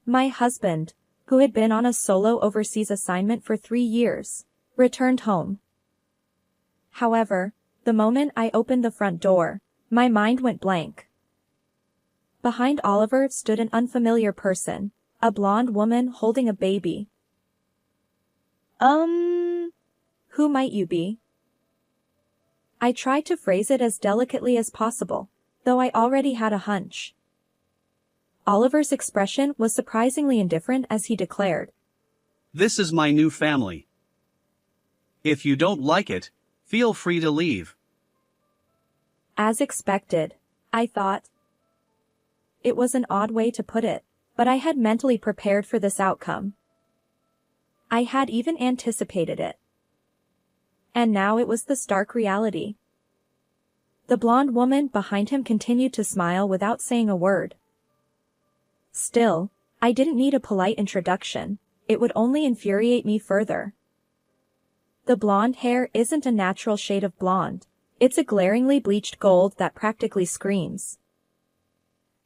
My husband, who had been on a solo overseas assignment for 3 years, returned home. However, the moment I opened the front door, my mind went blank. Behind Oliver stood an unfamiliar person, a blonde woman holding a baby. Who might you be? I tried to phrase it as delicately as possible, though I already had a hunch. Oliver's expression was surprisingly indifferent as he declared, "This is my new family. If you don't like it, feel free to leave." As expected, I thought. It was an odd way to put it, but I had mentally prepared for this outcome. I had even anticipated it. And now it was the stark reality. The blonde woman behind him continued to smile without saying a word. Still, I didn't need a polite introduction, it would only infuriate me further. The blonde hair isn't a natural shade of blonde, it's a glaringly bleached gold that practically screams.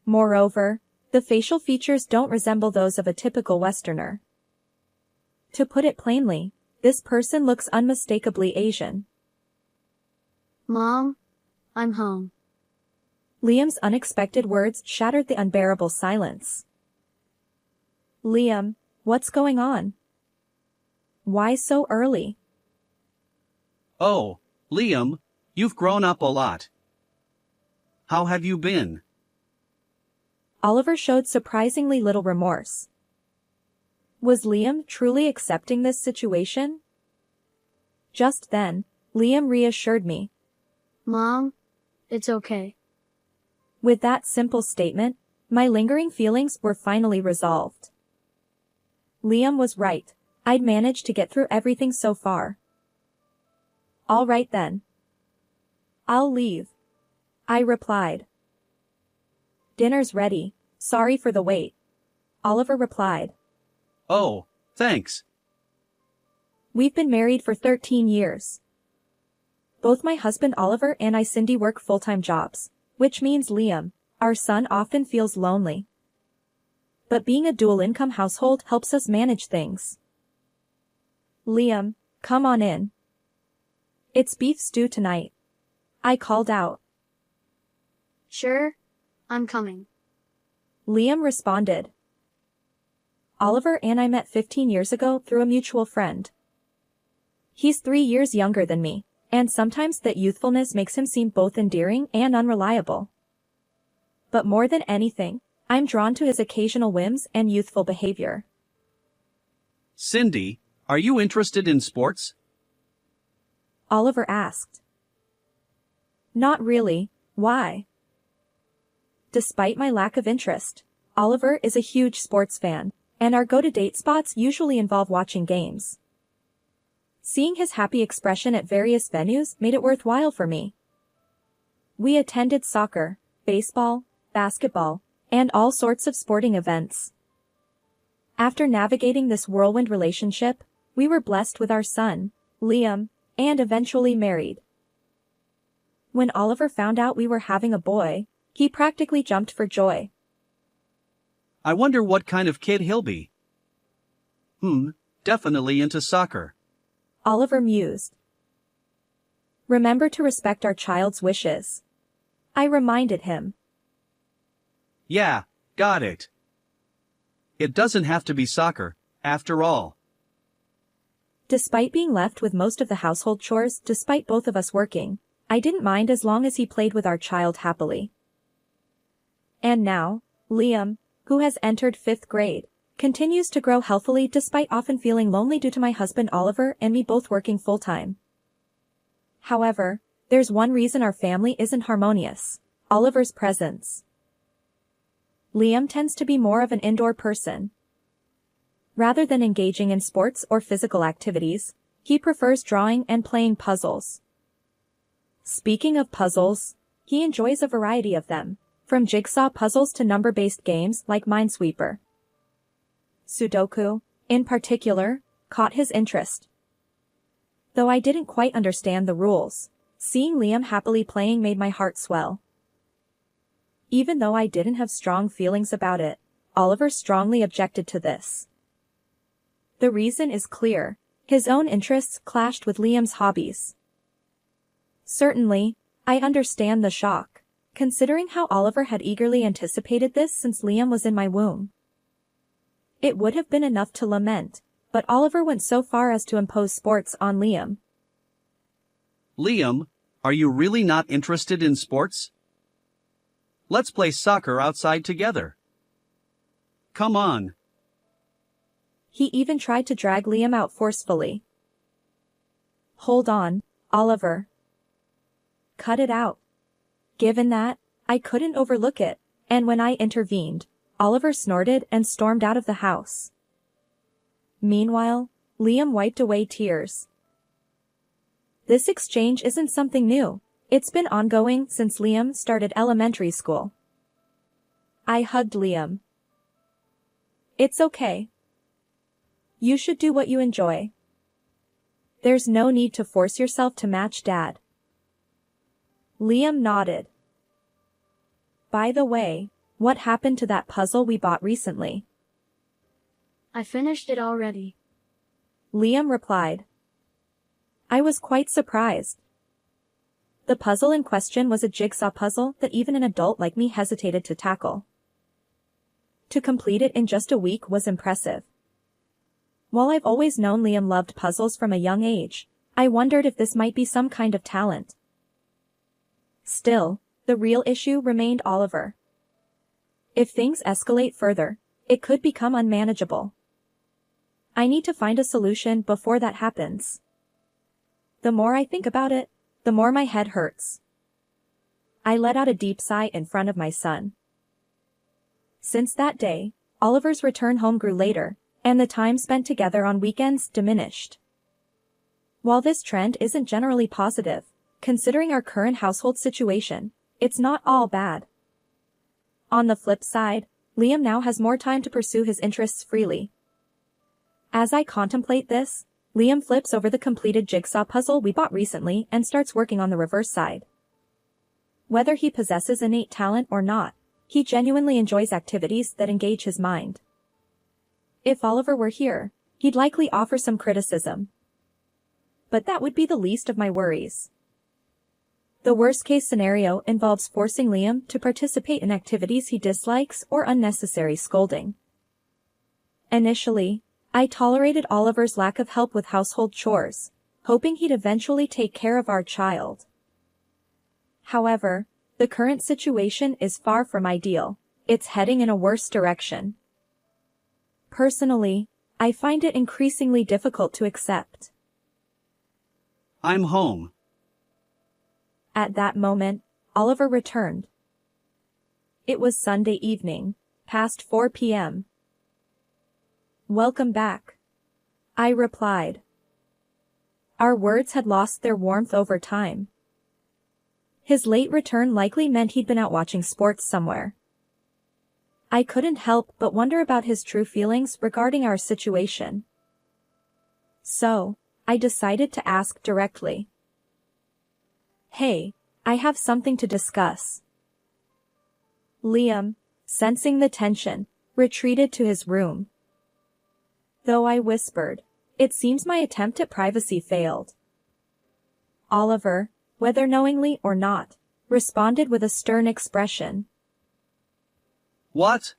Moreover, the facial features don't resemble those of a typical Westerner. To put it plainly, this person looks unmistakably Asian. Mom, I'm home. Liam's unexpected words shattered the unbearable silence. Liam, what's going on? Why so early? Oh, Liam, you've grown up a lot. How have you been? Oliver showed surprisingly little remorse. Was Liam truly accepting this situation? Just then, Liam reassured me. Mom, it's okay. With that simple statement, my lingering feelings were finally resolved. Liam was right. I'd managed to get through everything so far. All right then. I'll leave. I replied. Dinner's ready, sorry for the wait. Oliver replied. Oh, thanks. We've been married for 13 years. Both my husband Oliver and I Cindy work full-time jobs, which means Liam, our son, often feels lonely. But being a dual-income household helps us manage things. Liam, come on in. It's beef stew tonight. I called out. Sure, I'm coming. Liam responded. Oliver and I met 15 years ago through a mutual friend. He's 3 years younger than me, and sometimes that youthfulness makes him seem both endearing and unreliable. But more than anything, I'm drawn to his occasional whims and youthful behavior. Cindy, are you interested in sports? Oliver asked. Not really, why? Despite my lack of interest, Oliver is a huge sports fan, and our go-to-date spots usually involve watching games. Seeing his happy expression at various venues made it worthwhile for me. We attended soccer, baseball, basketball, and all sorts of sporting events. After navigating this whirlwind relationship, we were blessed with our son, Liam, and eventually married. When Oliver found out we were having a boy, he practically jumped for joy. I wonder what kind of kid he'll be. Definitely into soccer. Oliver mused. Remember to respect our child's wishes. I reminded him. Yeah, got it. It doesn't have to be soccer, after all. Despite being left with most of the household chores despite both of us working, I didn't mind as long as he played with our child happily. And now, Liam, who has entered 5th grade, continues to grow healthily despite often feeling lonely due to my husband Oliver and me both working full-time. However, there's one reason our family isn't harmonious: Oliver's presence. Liam tends to be more of an indoor person. Rather than engaging in sports or physical activities, he prefers drawing and playing puzzles. Speaking of puzzles, he enjoys a variety of them, from jigsaw puzzles to number-based games like Minesweeper. Sudoku, in particular, caught his interest. Though I didn't quite understand the rules, seeing Liam happily playing made my heart swell. Even though I didn't have strong feelings about it, Oliver strongly objected to this. The reason is clear. His own interests clashed with Liam's hobbies. Certainly, I understand the shock, considering how Oliver had eagerly anticipated this since Liam was in my womb. It would have been enough to lament, but Oliver went so far as to impose sports on Liam. Liam, are you really not interested in sports? Let's play soccer outside together. Come on. He even tried to drag Liam out forcefully. Hold on, Oliver. Cut it out. Given that, I couldn't overlook it, and when I intervened, Oliver snorted and stormed out of the house. Meanwhile, Liam wiped away tears. This exchange isn't something new. It's been ongoing since Liam started elementary school. I hugged Liam. It's okay. You should do what you enjoy. There's no need to force yourself to match Dad. Liam nodded. By the way, what happened to that puzzle we bought recently? I finished it already. Liam replied. I was quite surprised. The puzzle in question was a jigsaw puzzle that even an adult like me hesitated to tackle. To complete it in just a week was impressive. While I've always known Liam loved puzzles from a young age, I wondered if this might be some kind of talent. Still, the real issue remained Oliver. If things escalate further, it could become unmanageable. I need to find a solution before that happens. The more I think about it, the more my head hurts. I let out a deep sigh in front of my son. Since that day, Oliver's return home grew later, and the time spent together on weekends diminished. While this trend isn't generally positive, considering our current household situation, it's not all bad. On the flip side, Liam now has more time to pursue his interests freely. As I contemplate this, Liam flips over the completed jigsaw puzzle we bought recently and starts working on the reverse side. Whether he possesses innate talent or not, he genuinely enjoys activities that engage his mind. If Oliver were here, he'd likely offer some criticism. But that would be the least of my worries. The worst-case scenario involves forcing Liam to participate in activities he dislikes or unnecessary scolding. Initially, I tolerated Oliver's lack of help with household chores, hoping he'd eventually take care of our child. However, the current situation is far from ideal. It's heading in a worse direction. Personally, I find it increasingly difficult to accept. I'm home. At that moment, Oliver returned. It was Sunday evening, past 4 p.m. Welcome back, I replied. Our words had lost their warmth over time. His late return likely meant he'd been out watching sports somewhere. I couldn't help but wonder about his true feelings regarding our situation. So, I decided to ask directly. Hey, I have something to discuss. Liam, sensing the tension, retreated to his room. Though I whispered, it seems my attempt at privacy failed. Oliver, whether knowingly or not, responded with a stern expression. What?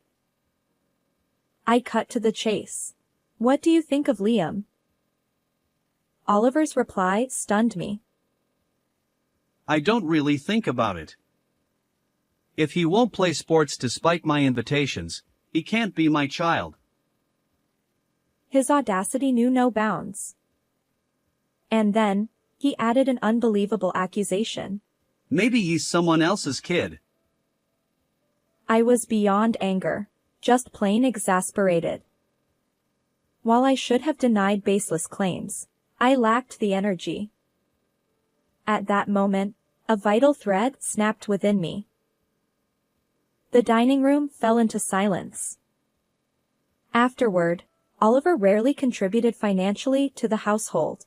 I cut to the chase. What do you think of Liam? Oliver's reply stunned me. I don't really think about it. If he won't play sports despite my invitations, he can't be my child. His audacity knew no bounds. And then, he added an unbelievable accusation. Maybe he's someone else's kid. I was beyond anger, just plain exasperated. While I should have denied baseless claims, I lacked the energy. At that moment, a vital thread snapped within me. The dining room fell into silence. Afterward, Oliver rarely contributed financially to the household.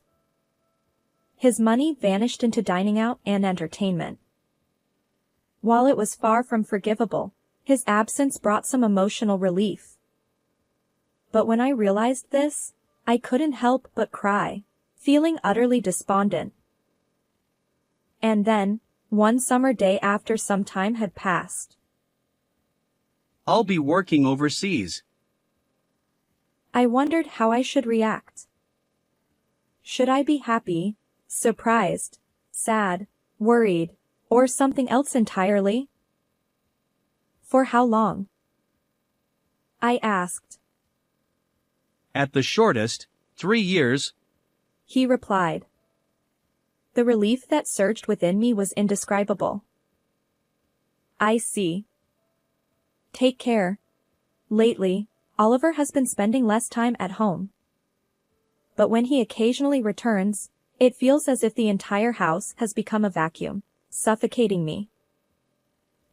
His money vanished into dining out and entertainment. While it was far from forgivable, His absence brought some emotional relief. But when I realized this, I couldn't help but cry, feeling utterly despondent. And then, one summer day after some time had passed, I'll be working overseas. I wondered how I should react. Should I be happy, surprised, sad, worried, or something else entirely? For how long? I asked. At the shortest, 3 years. He replied. The relief that surged within me was indescribable. I see. Take care. Lately, Oliver has been spending less time at home. But when he occasionally returns, it feels as if the entire house has become a vacuum, suffocating me.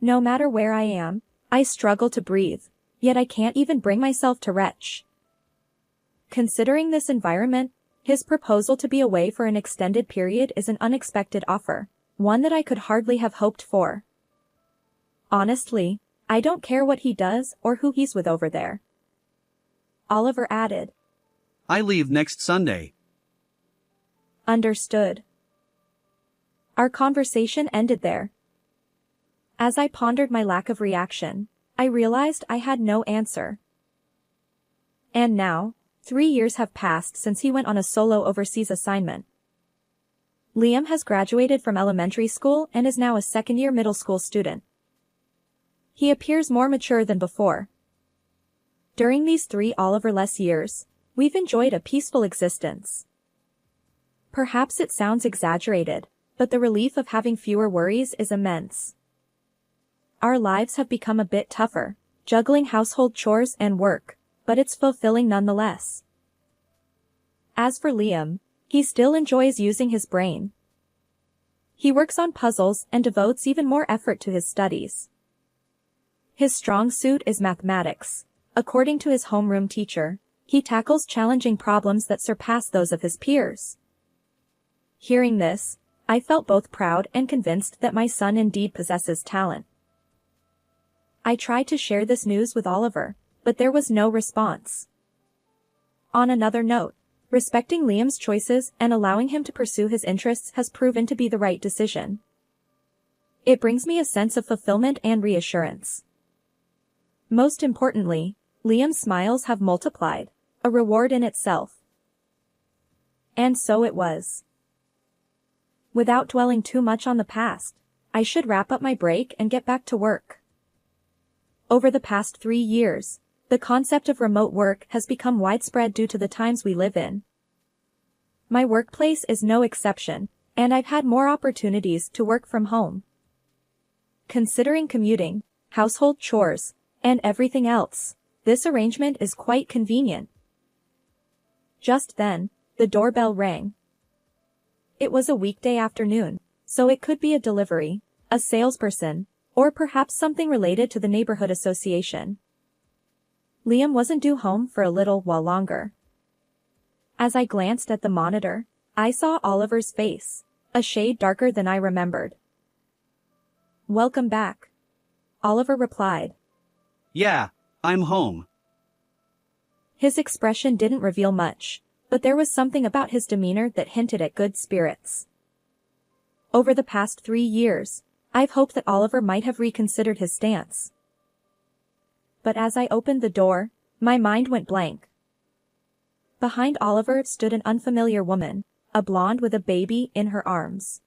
No matter where I am, I struggle to breathe, yet I can't even bring myself to retch. Considering this environment, his proposal to be away for an extended period is an unexpected offer, one that I could hardly have hoped for. Honestly, I don't care what he does or who he's with over there. Oliver added. I leave next Sunday. Understood. Our conversation ended there. As I pondered my lack of reaction, I realized I had no answer. And now, 3 years have passed since he went on a solo overseas assignment. Liam has graduated from elementary school and is now a second-year middle school student. He appears more mature than before. During these 3 Oliver-less years, we've enjoyed a peaceful existence. Perhaps it sounds exaggerated, but the relief of having fewer worries is immense. Our lives have become a bit tougher, juggling household chores and work, but it's fulfilling nonetheless. As for Liam, he still enjoys using his brain. He works on puzzles and devotes even more effort to his studies. His strong suit is mathematics. According to his homeroom teacher, he tackles challenging problems that surpass those of his peers. Hearing this, I felt both proud and convinced that my son indeed possesses talent. I tried to share this news with Oliver, but there was no response. On another note, respecting Liam's choices and allowing him to pursue his interests has proven to be the right decision. It brings me a sense of fulfillment and reassurance. Most importantly, Liam's smiles have multiplied, a reward in itself. And so it was. Without dwelling too much on the past, I should wrap up my break and get back to work. Over the past 3 years, the concept of remote work has become widespread due to the times we live in. My workplace is no exception, and I've had more opportunities to work from home. Considering commuting, household chores, and everything else, this arrangement is quite convenient. Just then, the doorbell rang. It was a weekday afternoon, so it could be a delivery, a salesperson, or perhaps something related to the neighborhood association. Liam wasn't due home for a little while longer. As I glanced at the monitor, I saw Oliver's face, a shade darker than I remembered. "Welcome back," Oliver replied. Yeah, I'm home. His expression didn't reveal much, but there was something about his demeanor that hinted at good spirits. Over the past 3 years, I've hoped that Oliver might have reconsidered his stance. But as I opened the door, my mind went blank. Behind Oliver stood an unfamiliar woman, a blonde with a baby in her arms.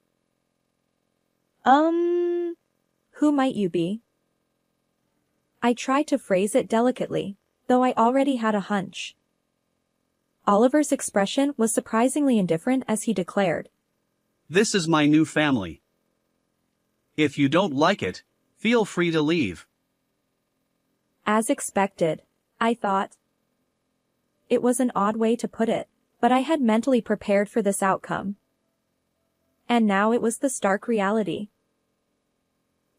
Who might you be?" I tried to phrase it delicately, though I already had a hunch. Oliver's expression was surprisingly indifferent as he declared. This is my new family. If you don't like it, feel free to leave. As expected, I thought. It was an odd way to put it, but I had mentally prepared for this outcome. And now it was the stark reality.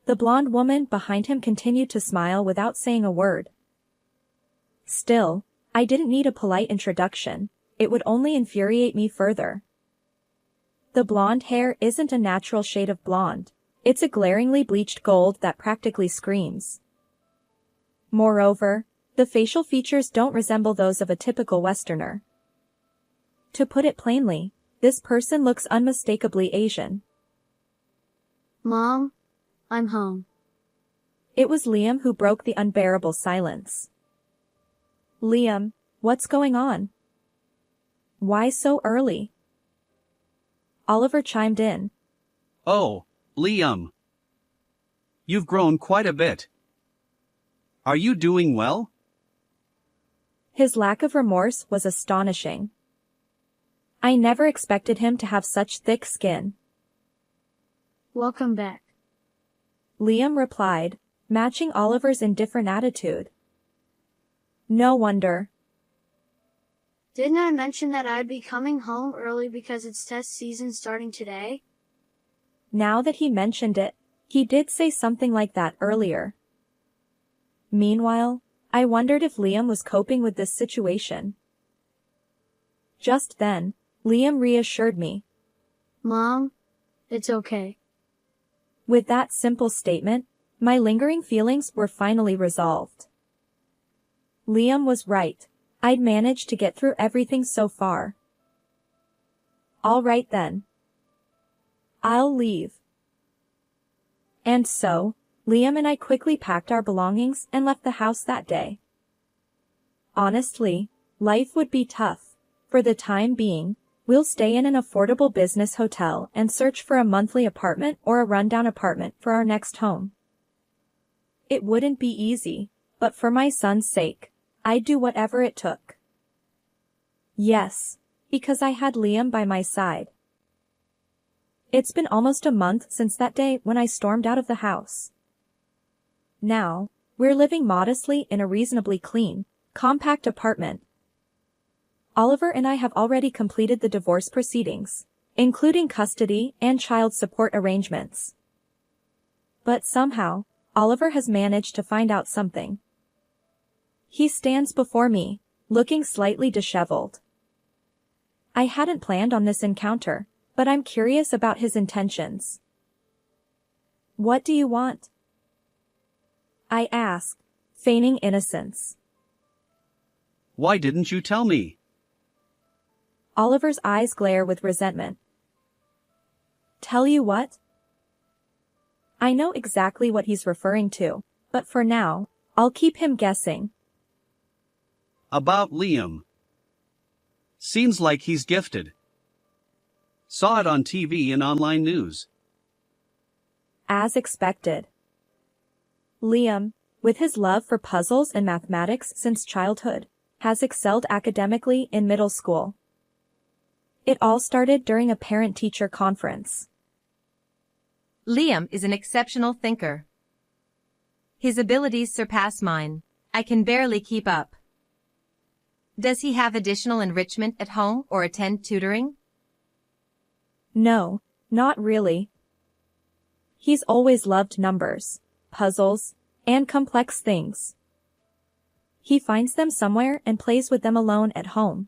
The blonde woman behind him continued to smile without saying a word. Still, I didn't need a polite introduction, it would only infuriate me further. The blonde hair isn't a natural shade of blonde, it's a glaringly bleached gold that practically screams. Moreover, the facial features don't resemble those of a typical Westerner. To put it plainly, this person looks unmistakably Asian. Mom, I'm home. It was Liam who broke the unbearable silence. Liam, what's going on? Why so early? Oliver chimed in. Oh, Liam. You've grown quite a bit. Are you doing well? His lack of remorse was astonishing. I never expected him to have such thick skin. Welcome back. Liam replied, matching Oliver's indifferent attitude. No wonder. Didn't I mention that I'd be coming home early because it's test season starting today? Now that he mentioned it, he did say something like that earlier. Meanwhile, I wondered if Liam was coping with this situation. Just then, Liam reassured me. Mom, it's okay. With that simple statement, my lingering feelings were finally resolved. Liam was right. I'd managed to get through everything so far. All right then. I'll leave. And so, Liam and I quickly packed our belongings and left the house that day. Honestly, life would be tough. For the time being, we'll stay in an affordable business hotel and search for a monthly apartment or a rundown apartment for our next home. It wouldn't be easy, but for my son's sake, I'd do whatever it took. Yes, because I had Liam by my side. It's been almost a month since that day when I stormed out of the house. Now, we're living modestly in a reasonably clean, compact apartment. Oliver and I have already completed the divorce proceedings, including custody and child support arrangements. But somehow, Oliver has managed to find out something. He stands before me, looking slightly disheveled. I hadn't planned on this encounter, but I'm curious about his intentions. What do you want? I asked, feigning innocence. Why didn't you tell me? Oliver's eyes glare with resentment. Tell you what? I know exactly what he's referring to, but for now, I'll keep him guessing. About Liam. Seems like he's gifted. Saw it on TV and online news. As expected. Liam, with his love for puzzles and mathematics since childhood, has excelled academically in middle school. It all started during a parent-teacher conference. Liam is an exceptional thinker. His abilities surpass mine. I can barely keep up. Does he have additional enrichment at home or attend tutoring? No, not really. He's always loved numbers, puzzles, and complex things. He finds them somewhere and plays with them alone at home.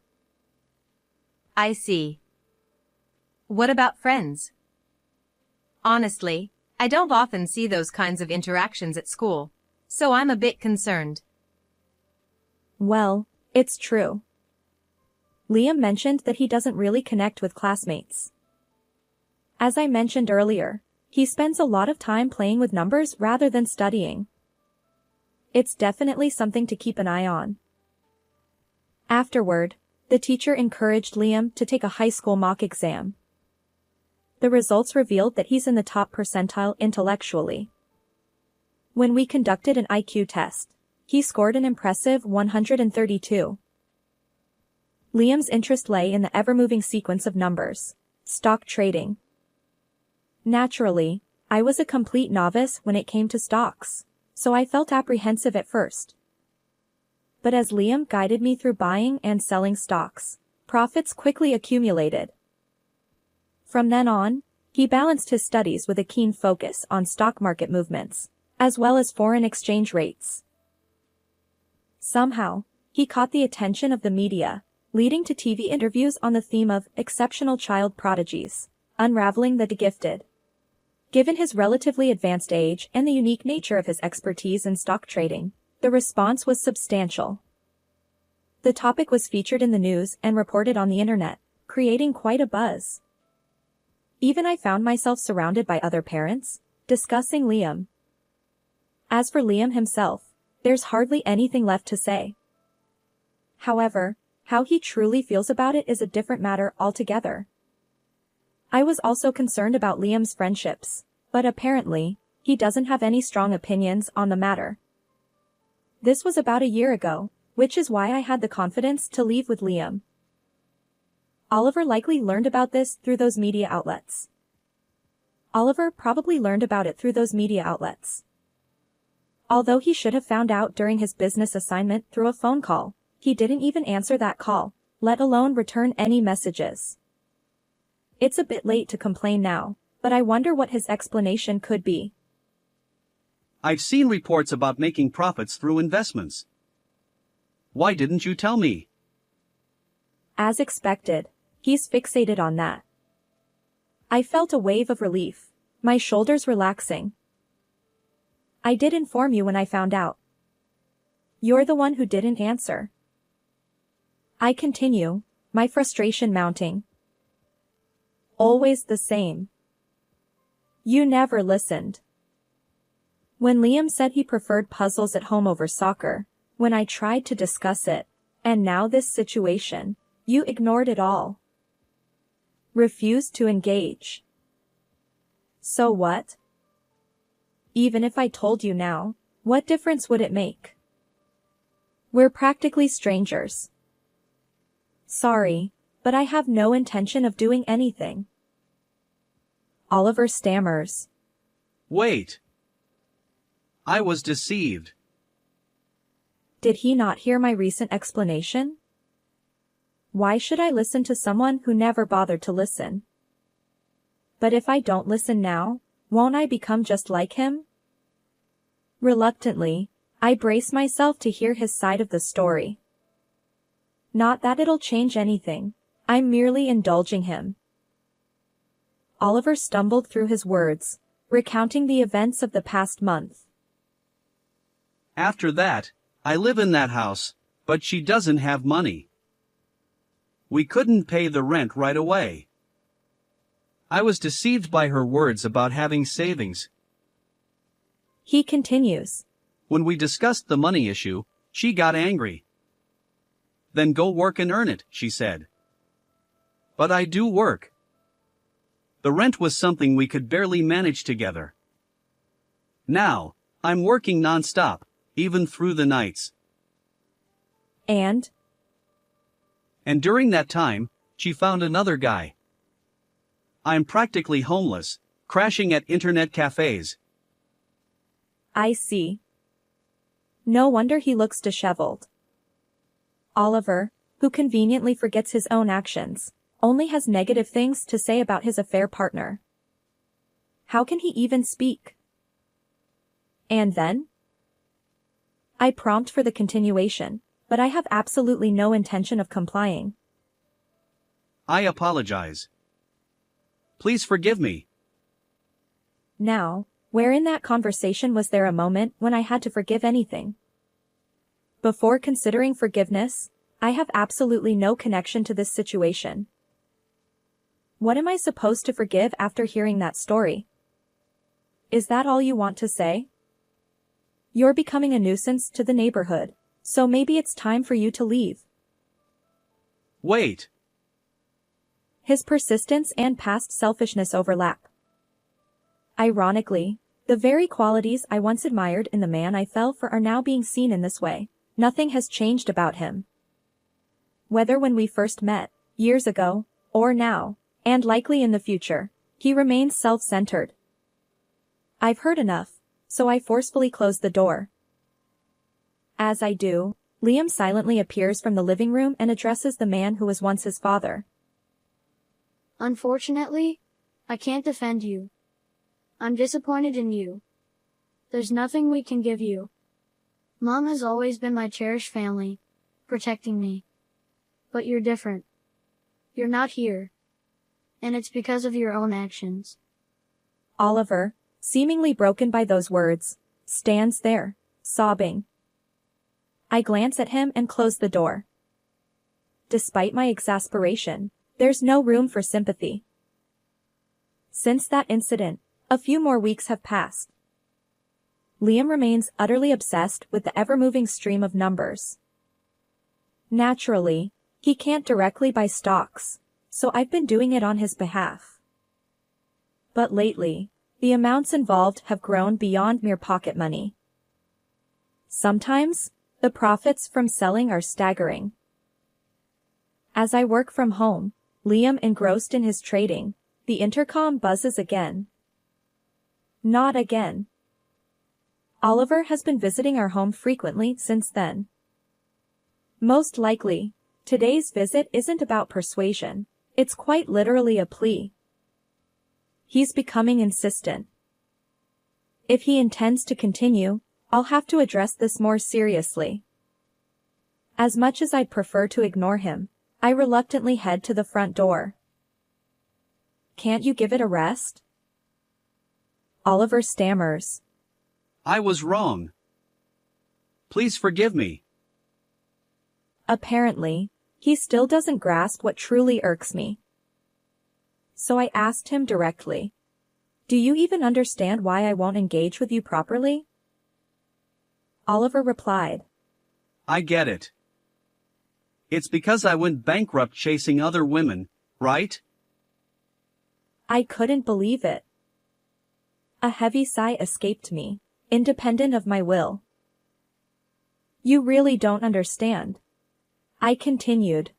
I see. What about friends? Honestly, I don't often see those kinds of interactions at school, so I'm a bit concerned. Well, it's true. Liam mentioned that he doesn't really connect with classmates. As I mentioned earlier, he spends a lot of time playing with numbers rather than studying. It's definitely something to keep an eye on. Afterward, the teacher encouraged Liam to take a high school mock exam. The results revealed that he's in the top percentile intellectually. When we conducted an IQ test, he scored an impressive 132. Liam's interest lay in the ever-moving sequence of numbers, stock trading. Naturally, I was a complete novice when it came to stocks, so I felt apprehensive at first. But as Liam guided me through buying and selling stocks, profits quickly accumulated. From then on, he balanced his studies with a keen focus on stock market movements, as well as foreign exchange rates. Somehow, he caught the attention of the media, leading to TV interviews on the theme of exceptional child prodigies, unraveling the gifted. Given his relatively advanced age and the unique nature of his expertise in stock trading, The response was substantial. The topic was featured in the news and reported on the internet, creating quite a buzz. Even I found myself surrounded by other parents, discussing Liam. As for Liam himself, there's hardly anything left to say. However, how he truly feels about it is a different matter altogether. I was also concerned about Liam's friendships, but apparently, he doesn't have any strong opinions on the matter. This was about a year ago, which is why I had the confidence to leave with Liam. Oliver likely learned about this through those media outlets. Oliver probably learned about it through those media outlets. Although he should have found out during his business assignment through a phone call, he didn't even answer that call, let alone return any messages. It's a bit late to complain now, but I wonder what his explanation could be. I've seen reports about making profits through investments. Why didn't you tell me? As expected, he's fixated on that. I felt a wave of relief, my shoulders relaxing. I did inform you when I found out. You're the one who didn't answer. I continue, my frustration mounting. Always the same. You never listened. When Liam said he preferred puzzles at home over soccer, when I tried to discuss it, and now this situation, you ignored it all. Refused to engage. So what? Even if I told you now, what difference would it make? We're practically strangers. Sorry, but I have no intention of doing anything. Oliver stammers. Wait. I was deceived. Did he not hear my recent explanation? Why should I listen to someone who never bothered to listen? But if I don't listen now, won't I become just like him? Reluctantly, I brace myself to hear his side of the story. Not that it'll change anything, I'm merely indulging him. Oliver stumbled through his words, recounting the events of the past month. After that, I live in that house, but she doesn't have money. We couldn't pay the rent right away. I was deceived by her words about having savings. He continues. When we discussed the money issue, she got angry. Then go work and earn it, she said. But I do work. The rent was something we could barely manage together. Now, I'm working non-stop, even through the nights. And during that time, she found another guy. I'm practically homeless, crashing at internet cafes. I see. No wonder he looks disheveled. Oliver, who conveniently forgets his own actions, only has negative things to say about his affair partner. How can he even speak? And then? I prompt for the continuation, but I have absolutely no intention of complying. I apologize. Please forgive me. Now, where in that conversation was there a moment when I had to forgive anything? Before considering forgiveness, I have absolutely no connection to this situation. What am I supposed to forgive after hearing that story? Is that all you want to say? You're becoming a nuisance to the neighborhood, so maybe it's time for you to leave. Wait. His persistence and past selfishness overlap. Ironically, the very qualities I once admired in the man I fell for are now being seen in this way. Nothing has changed about him. Whether when we first met, years ago, or now, and likely in the future, he remains self-centered. I've heard enough, so I forcefully close the door. As I do, Liam silently appears from the living room and addresses the man who was once his father. Unfortunately, I can't defend you. I'm disappointed in you. There's nothing we can give you. Mom has always been my cherished family, protecting me. But you're different. You're not here. And it's because of your own actions. Oliver, seemingly broken by those words, stands there, sobbing. I glance at him and close the door. Despite my exasperation, there's no room for sympathy. Since that incident, a few more weeks have passed. Liam remains utterly obsessed with the ever-moving stream of numbers. Naturally, he can't directly buy stocks, so I've been doing it on his behalf. But lately, the amounts involved have grown beyond mere pocket money. Sometimes, the profits from selling are staggering. As I work from home, Liam engrossed in his trading, the intercom buzzes again. Not again. Oliver has been visiting our home frequently since then. Most likely, today's visit isn't about persuasion, it's quite literally a plea. He's becoming insistent. If he intends to continue, I'll have to address this more seriously. As much as I'd prefer to ignore him, I reluctantly head to the front door. Can't you give it a rest? Oliver stammers. I was wrong. Please forgive me. Apparently, he still doesn't grasp what truly irks me. So I asked him directly. Do you even understand why I won't engage with you properly? Oliver replied. I get it. It's because I went bankrupt chasing other women, right? I couldn't believe it. A heavy sigh escaped me, independent of my will. You really don't understand. I continued.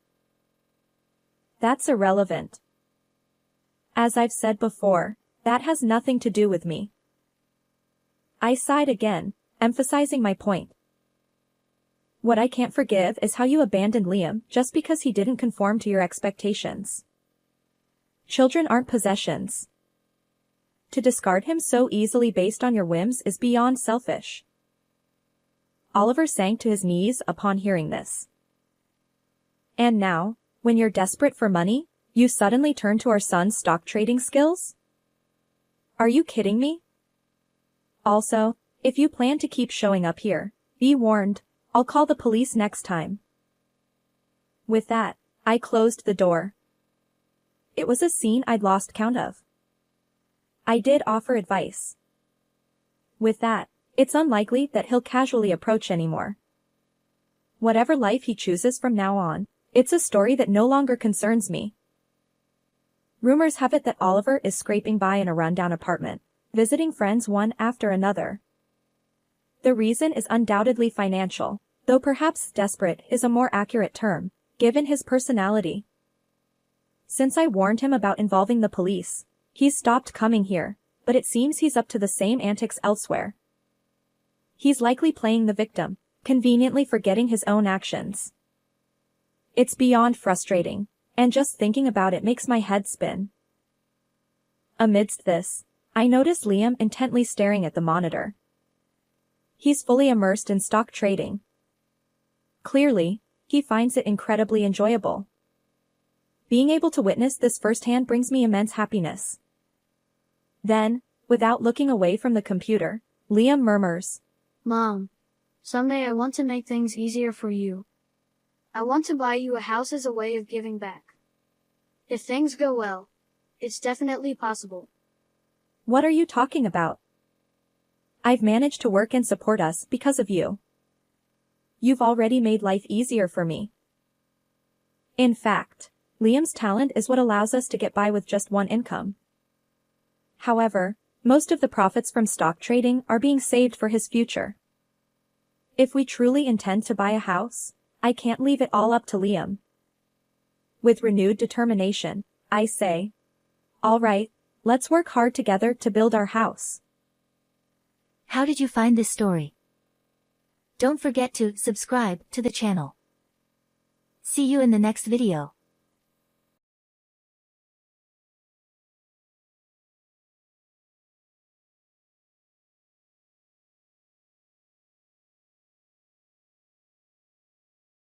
That's irrelevant. As I've said before, that has nothing to do with me. I sighed again, emphasizing my point. What I can't forgive is how you abandoned Liam just because he didn't conform to your expectations. Children aren't possessions. To discard him so easily based on your whims is beyond selfish. Oliver sank to his knees upon hearing this. And now, when you're desperate for money, you suddenly turn to our son's stock trading skills? Are you kidding me? Also, if you plan to keep showing up here, be warned, I'll call the police next time. With that, I closed the door. It was a scene I'd lost count of. I did offer advice. With that, it's unlikely that he'll casually approach anymore. Whatever life he chooses from now on, it's a story that no longer concerns me. Rumors have it that Oliver is scraping by in a rundown apartment, visiting friends one after another. The reason is undoubtedly financial, though perhaps desperate is a more accurate term, given his personality. Since I warned him about involving the police, he's stopped coming here, but it seems he's up to the same antics elsewhere. He's likely playing the victim, conveniently forgetting his own actions. It's beyond frustrating, and just thinking about it makes my head spin. Amidst this, I notice Liam intently staring at the monitor. He's fully immersed in stock trading. Clearly, he finds it incredibly enjoyable. Being able to witness this firsthand brings me immense happiness. Then, without looking away from the computer, Liam murmurs, Mom, someday I want to make things easier for you. I want to buy you a house as a way of giving back. If things go well, it's definitely possible. What are you talking about? I've managed to work and support us because of you. You've already made life easier for me. In fact, Liam's talent is what allows us to get by with just one income. However, most of the profits from stock trading are being saved for his future. If we truly intend to buy a house, I can't leave it all up to Liam. With renewed determination, I say, all right, let's work hard together to build our house. How did you find this story? Don't forget to subscribe to the channel. See you in the next video.